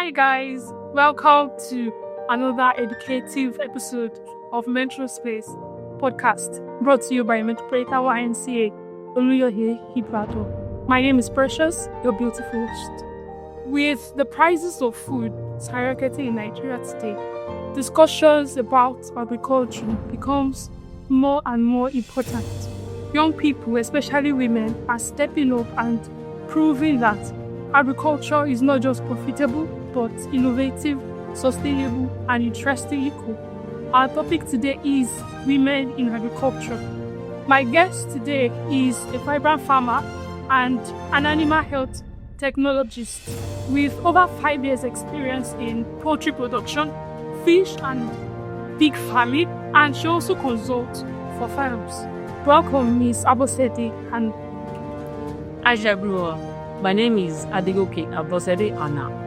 Hi guys, welcome to another educative episode of Mentor Space podcast brought to you by Metropolitan YMCA Oluyohe Ibadan. My name is Precious, your beautiful host. With the prices of food skyrocketing in Nigeria today, discussions about agriculture becomes more and more important. Young people, especially women, are stepping up and proving that agriculture is not just profitable, but innovative, sustainable, and interestingly cool. Our topic today is women in agriculture. My guest today is a vibrant farmer and an animal health technologist with over 5 years experience in poultry production, fish and pig farming, and she also consults for farms. Welcome, Ms. Abosede. And Hi everyone, my name is Adegoke Abosede Anna.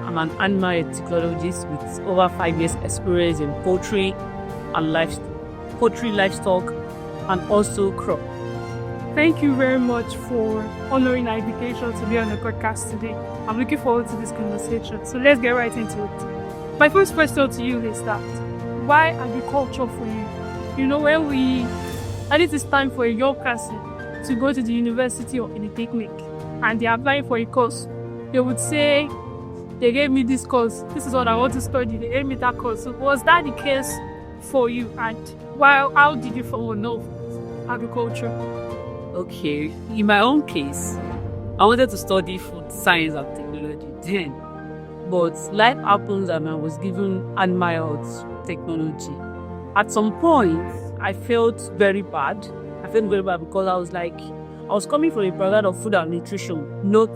I'm an animal health technologist with over 5 years experience in poultry and livestock, and also crop. thank you very much for honoring our invitation to be on the podcast today. I'm looking forward to this conversation. So let's get right into it. My first question to you is that why agriculture for you? You know, and it is time for a young person to go to the university or in a picnic and they're applying for a course, they would say, they gave me this course, this is what I want to study, they gave me that course. So was that the case for you? And how did you fall in love with agriculture? Okay, in my own case, I wanted to study food science and technology then, but life happens and I was given animal health technology. At some point, I felt very bad. Because I was coming from a background of food and nutrition, not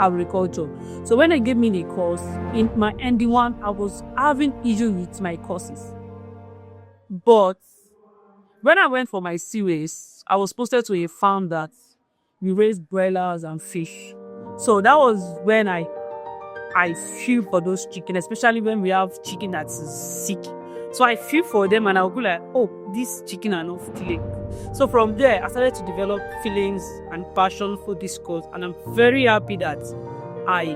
agriculture. So when they gave me the course, in my ending one, I was having issues with my courses. But when I went for my CWAs, I was posted to a farm that we raised broilers and fish. So that was when I feel for those chicken, especially when we have chicken that is sick. So I feel for them and I'll go like, oh, this chicken are not killing. So from there, I started to develop feelings and passion for this course, and I'm very happy that I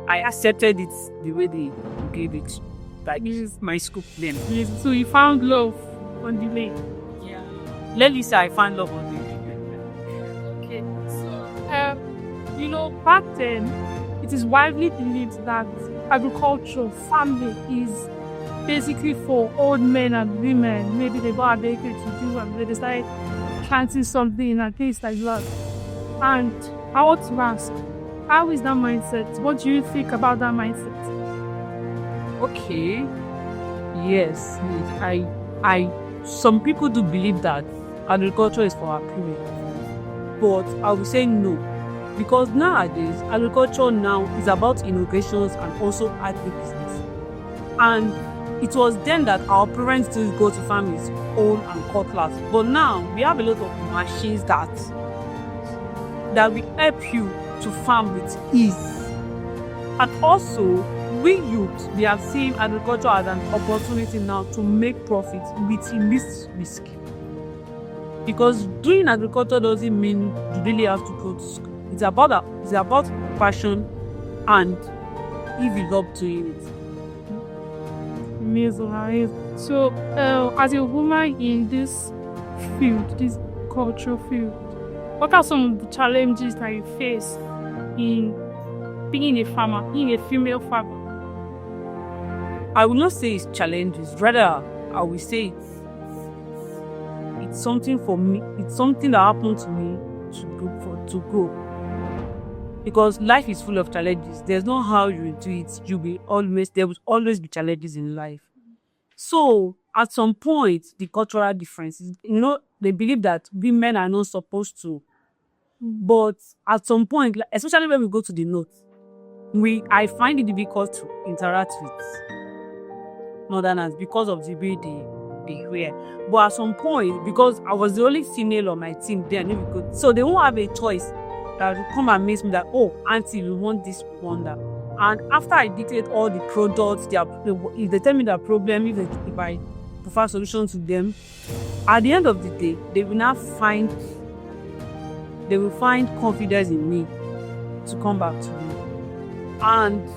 accepted it the way they gave it. Like, this is my scoop then. Yes, so you found love on the way. Yeah. Let me say I found love on the way. Okay. So, back then, it is widely believed that agriculture, farming is basically for old men and women. Maybe they got a bakery to do and they decide planting something and things like that. And I want to ask, how is that mindset? What do you think about that mindset? Okay. Yes. Some people do believe that agriculture is for our parents. But I would say no. Because nowadays, agriculture now is about innovations and also agribusiness. And it was then that our parents used to go to farm with hoe and cutlass. But now, we have a lot of machines that will help you to farm with ease. And also, we youth, we have seen agriculture as an opportunity now to make profit with least risk. Because doing agriculture doesn't mean you really have to go to school. It's about passion and if you love doing it. Amazing. So, as a woman in this field, this cultural field, what are some of the challenges that you face in being a farmer, being a female farmer? I will not say it's challenges. Rather, I will say it's something for me. It's something that happened to me to grow. Because life is full of challenges. There's no how you do it. There will always be challenges in life. So at some point, the cultural differences, they believe that women are not supposed to. But at some point, especially when we go to the north, I find it difficult to interact with northerners because of the way they wear. But at some point, because I was the only female on my team there, so they won't have a choice that will come and meet me that, oh, auntie, we want this wonder. And after I dictate all the products, if they tell me their problem, if I prefer solutions to them, at the end of the day, they will find confidence in me to come back to me. And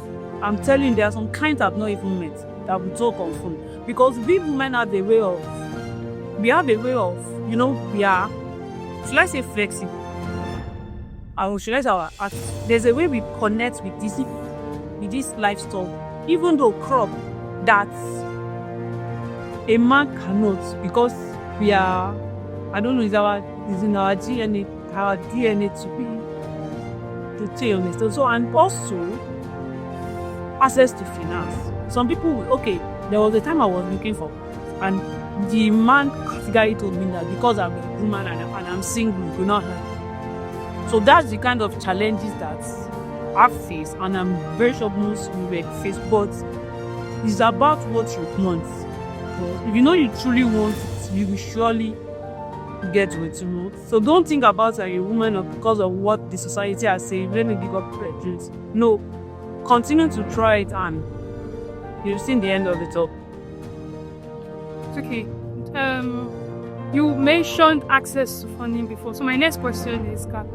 I'm telling you, there are some kinds I've not even met that will so confirm. Because we women have a way of, we are, should I say flexible? Or should I say there's a way we connect with this livestock, even though crop that a man cannot, because we are, I don't know, is in our DNA to stay honest. So, and also access to finance. Some people, okay, there was a time I was looking for, and the man categorically told me that because I'm a woman and I'm single, you do not have. So that's the kind of challenges that I've faced, and I'm very sure most women face. But it's about what you want. But if you know you truly want it, you will surely get what you want. So don't think about a woman or because of what the society has said, let me give up prejudice. No, continue to try it, and you've seen the end of it all. Okay. You mentioned access to funding before. So my next question is that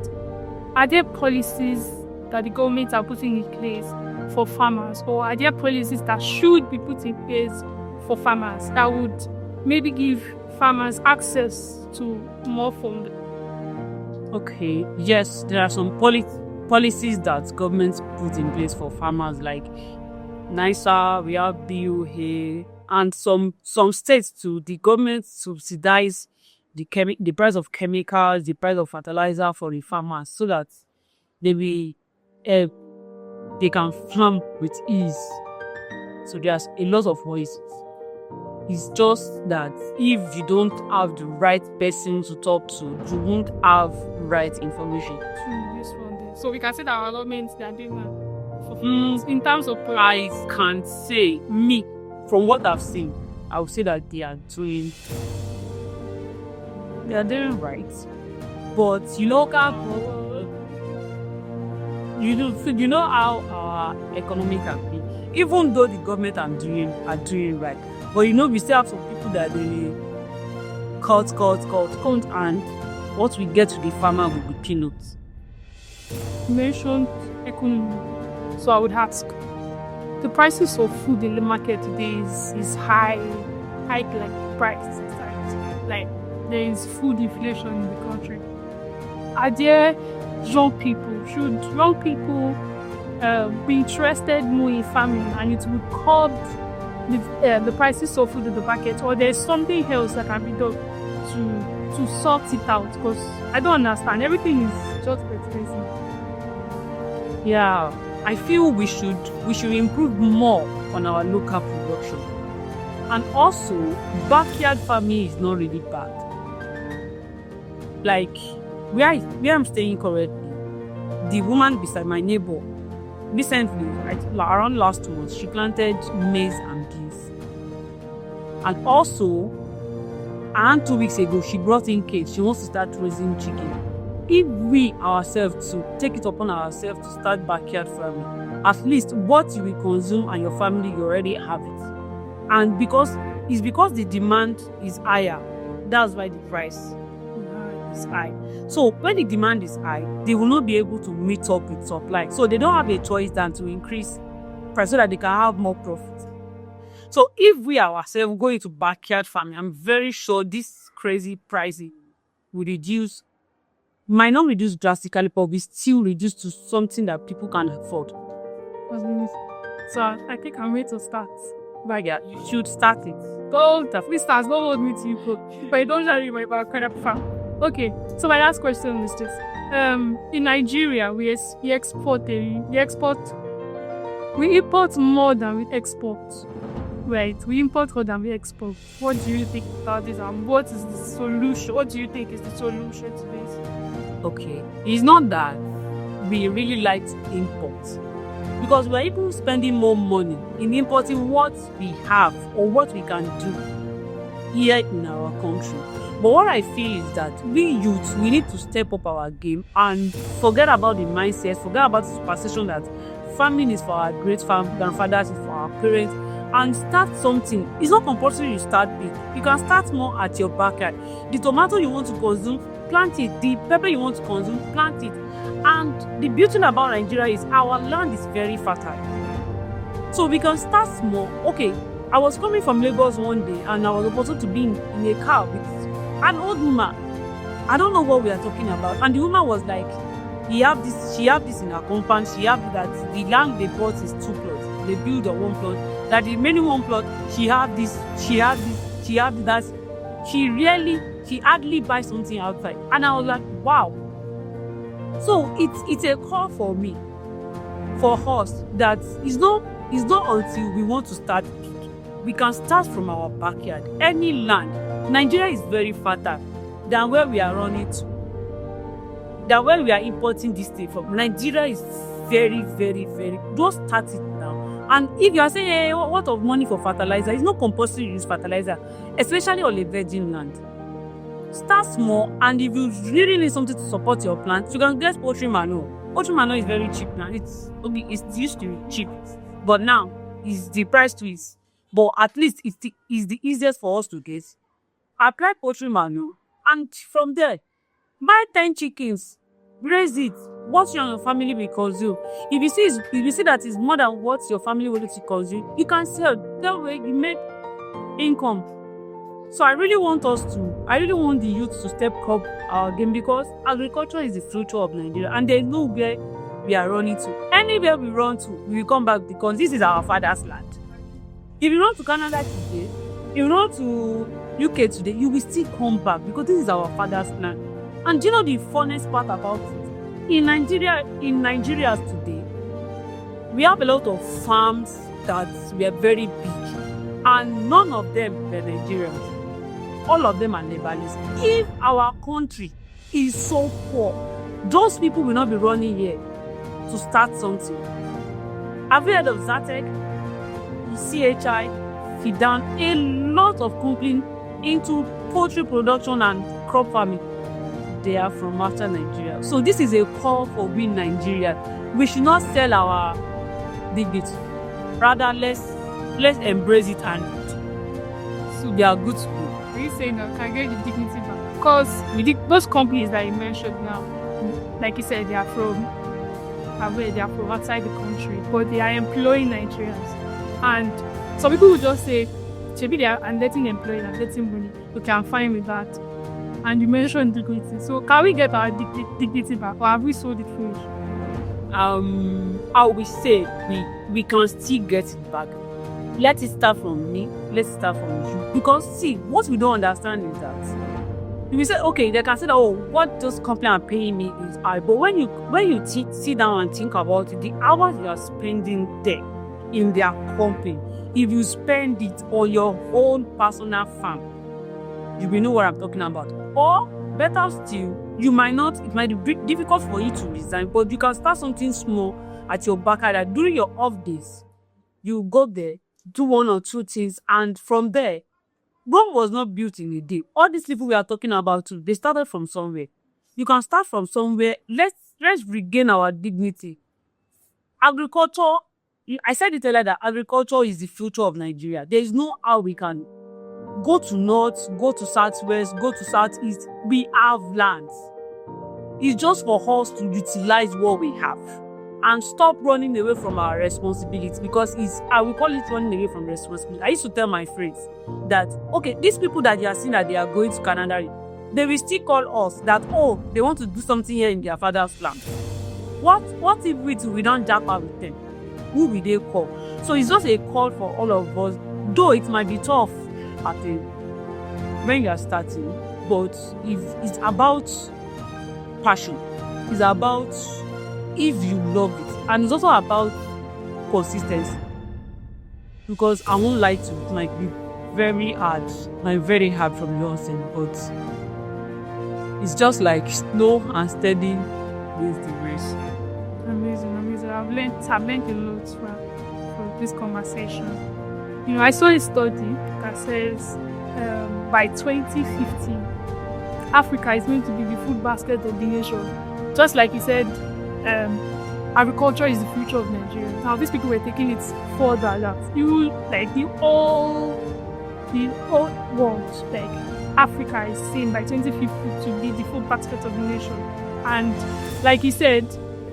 are there policies that the government are putting in place for farmers, or are there policies that should be put in place for farmers that would maybe give farmers access to more funding? Okay, yes, there are some policies that governments put in place for farmers, like NISA, we have BOA, and some states too. The government subsidize the price of chemicals, the price of fertilizer for the farmers, so that they can farm with ease. So there's a lot of voices. It's just that if you don't have the right person to talk to, you won't have right information. So we can say that our governments, they are doing that. In terms of I can't say, from what I've seen, I would say that they are doing right. But you know how our economy can be. Even though the government are doing right, but we still have some people that they cut, and what we get to the farmer will be peanuts. You mentioned economy, so I would ask, the prices of food in the market today is high like price. Like there is food inflation in the country. Are there should young people be interested more in farming, and it would curb the prices of food in the market, or there's something else that can be done to sort it out? Because I don't understand, everything is just expensive. Yeah, I feel we should improve more on our local production, and also backyard farming is not really bad. Like where I'm staying currently, the woman beside my neighbor recently, around last month, she planted maize and beans, and also around 2 weeks ago she brought in cage. She wants to start raising chicken. If we ourselves to take it upon ourselves to start backyard farming, at least what you will consume and your family, you already have it. And because the demand is higher, that's why the price is high. So when the demand is high, they will not be able to meet up with supply. So they don't have a choice than to increase price so that they can have more profit. So if we ourselves go into backyard farming, I'm very sure this crazy pricing will reduce. Might not reduce drastically, but we still reduce to something that people can afford. So I think I'm ready to start. But yeah, you should start it. Don't hold me to you, but don't worry my background farm. Okay, so my last question is this: in Nigeria, we import more than we export. Right, we import more than we export. What do you think about this, and what is the solution? What do you think is the solution to this? Okay, it's not that we really like imports, because we're even spending more money in importing what we have or what we can do here in our country. But what I feel is that we youth, we need to step up our game and forget about the mindset, forget about the superstition that farming is for our great grandfathers, is for our parents, and start something. It's not compulsory you start big. You can start more at your backyard. The tomato you want to consume, plant it. The pepper you want to consume, plant it. And the beauty about Nigeria is our land is very fertile. So we can start small. Okay, I was coming from Lagos one day and I was supposed to be in a car with an old woman. I don't know what we are talking about. And the woman was like, she have this in her compound, she have that the land they bought is 2 plots. They build on 1 plot. That the remaining 1 plot, she have that. She hardly buys something outside. And I was like, wow. So it's a call for me, for us, that it's not until we want to start. We can start from our backyard. Any land. Nigeria is very fertile than where we are running to. Than where we are importing this thing from. Nigeria is very, very, very. Just start it now. And if you are saying, hey, what of money for fertilizer? It's not compulsory to use fertilizer, especially on a virgin land. Start small, and if you really need something to support your plants, you can get poultry manure. Poultry manure is very cheap now. It's used to be cheap, but now is the price to it. But at least it's the easiest for us to get. Apply poultry manure, and from there, buy 10 chickens, raise it. What you and your family will consume. If you see that it's more than what your family will consume, you can sell. That way you make income. So I really want the youth to step up our game, because agriculture is the future of Nigeria, and there's nowhere we are running to. Anywhere we run to, we will come back, because this is our father's land. If you run to Canada today, if you run to UK today, you will still come back, because this is our father's land. And do you know the funniest part about it? In Nigeria today, we have a lot of farms that were very big, and none of them were Nigerians. All of them are Lebanese. If our country is so poor, those people will not be running here to start something. Have you heard of Zatec, CHI, Fidan? A lot of companies into poultry production and crop farming. They are from outside Nigeria. So this is a call for we Nigeria. We should not sell our dignity. Rather, let's embrace it, and so we are good to go. Are you saying that can get the dignity back? Because those companies that you mentioned now, like you said, they are from outside the country, but they are employing Nigerians. And some people will just say, maybe they are letting employees and getting money. We can fine with that. And you mentioned dignity. So can we get our dignity back, or have we sold it foolish? I will say we can still get it back. Let it start from me. Let's start from you. Because see, what we don't understand is that if you say, okay, they can say that, oh, what those companies are paying me is high. But when you sit down and think about it, the hours you are spending there in their company, if you spend it on your own personal farm, you will know what I'm talking about. Or better still, it might be difficult for you to resign, but you can start something small at your backyard. During your off days, you go there, do 1 or 2 things, and from there, Rome was not built in a day. All these people we are talking about too, they started from somewhere. You can start from somewhere. Let's regain our dignity. Agriculture, I said it earlier that agriculture is the future of Nigeria. There is no how we can go to north, go to southwest, go to southeast. We have lands. It's just for us to utilize what we have and stop running away from our responsibility, because I will call it running away from responsibility. I used to tell my friends that, okay, these people that you are seeing that they are going to Canada, they will still call us that, oh, they want to do something here in their father's land. What if we don't jack out with them? Who will they call? So it's just a call for all of us, though it might be tough when you are starting, but if it's about passion, it's about if you love it, and it's also about consistency, because I won't lie to you, it might be very hard from your end, but it's just like slow and steady wins the race. Amazing. I've learned a lot from this conversation. I saw a study that says by 2050, Africa is going to be the food basket of the nation. Just like you said, agriculture is the future of Nigeria. Now these people were taking it further, that the whole world, like Africa is seen by 2050 to be the food basket of the nation. And like you said,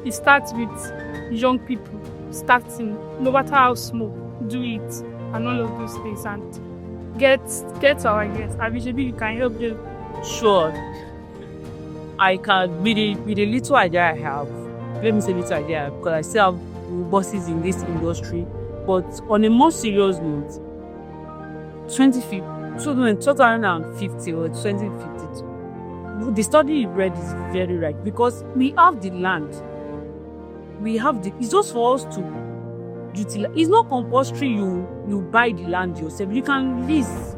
it starts with young people. starting, no matter how small, do it, and all of those things, and get our ideas. Maybe you can help them. Sure. I can, with the little idea I have, let me say little idea, because I still have bosses in this industry, but on a more serious note, 2050 or 2052, the study you read is very right, because we have the land. It's just for us to utilize. It's not compulsory you buy the land yourself. You can lease.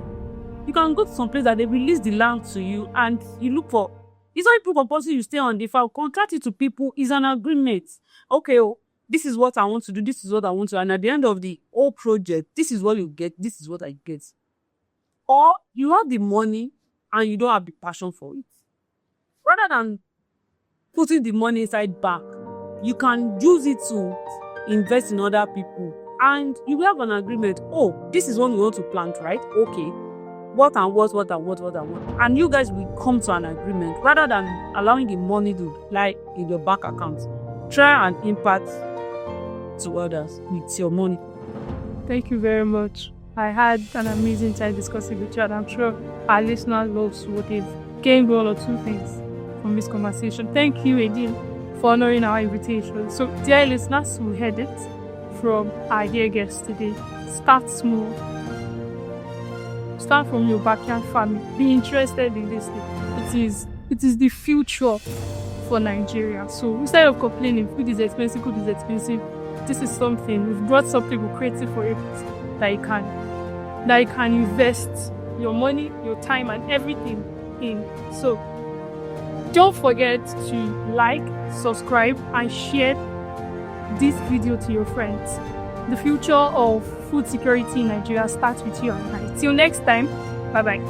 You can go to some place that they release the land to you, and you look for. It's not compulsory you stay on the farm. Contract it to people. It's an agreement. Okay, this is what I want to do. This is what I want to, and at the end of the whole project, this is what you get. This is what I get. Or you have the money and you don't have the passion for it. Rather than putting the money inside back, you can use it to invest in other people, and you will have an agreement. This is what we want to plant, right? Okay. What and what, and you guys will come to an agreement rather than allowing the money to lie in your bank account. Try and impact to others with your money. Thank you very much. I had an amazing time discussing with you, and I'm sure our listeners loves what they've gained one or two things from this conversation. Thank you again for honoring our invitation. So, dear listeners, we heard it from our dear guest today. Start small. Start from your backyard farming. Be interested in this thing. It is the future for Nigeria. So instead of complaining, food is expensive, this is something. We've brought something creative for it that you can invest your money, your time, and everything in. So don't forget to like, subscribe, and share this video to your friends. The future of food security in Nigeria starts with you and I. Till next time, bye-bye.